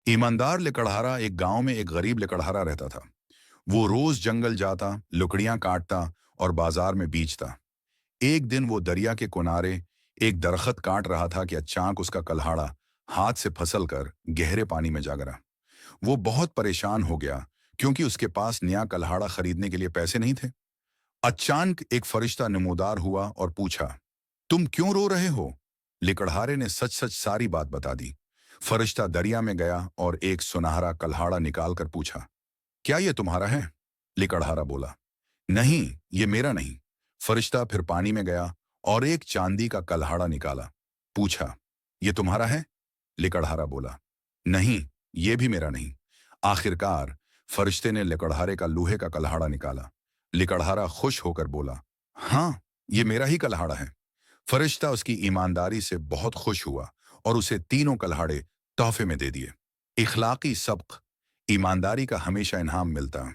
ईमानदार लकड़हारा एक गांव में एक गरीब लकड़हारा रहता था। वो रोज जंगल जाता, लकड़ियां काटता और बाजार में बेचता। एक दिन वो दरिया के किनारे एक दरख्त काट रहा था कि अचानक उसका कल्हाड़ा हाथ से फिसल कर गहरे पानी में जा गिरा। वो बहुत परेशान हो गया क्योंकि उसके पास नया कल्हाड़ा खरीदने के लिए पैसे नहीं थे। अचानक एक फरिश्ता नमूदार हुआ और पूछा, तुम क्यों रो रहे हो? लिकड़हारे ने सच सच सारी बात बता दी। फरिश्ता दरिया में गया और एक सुनहरा कल्हाड़ा निकाल कर पूछा, क्या ये तुम्हारा है? लिकड़हारा बोला, नहीं, ये मेरा नहीं। फरिश्ता फिर पानी में गया और एक चांदी का कल्हाड़ा निकाला। पूछा, ये तुम्हारा है? लिकड़हारा बोला, नहीं, ये भी मेरा नहीं। आखिरकार फरिश्ते ने लिकड़हारे का लोहे का कल्हाड़ा निकाला। लिकड़हारा खुश होकर बोला, हाँ, ये मेरा ही कल्हाड़ा है। फरिश्ता उसकी ईमानदारी से बहुत खुश हुआ और उसे तीनों कल्हाड़े तोहफे में दे दिए। इखलाकी सबक, ईमानदारी का हमेशा इनाम मिलता है।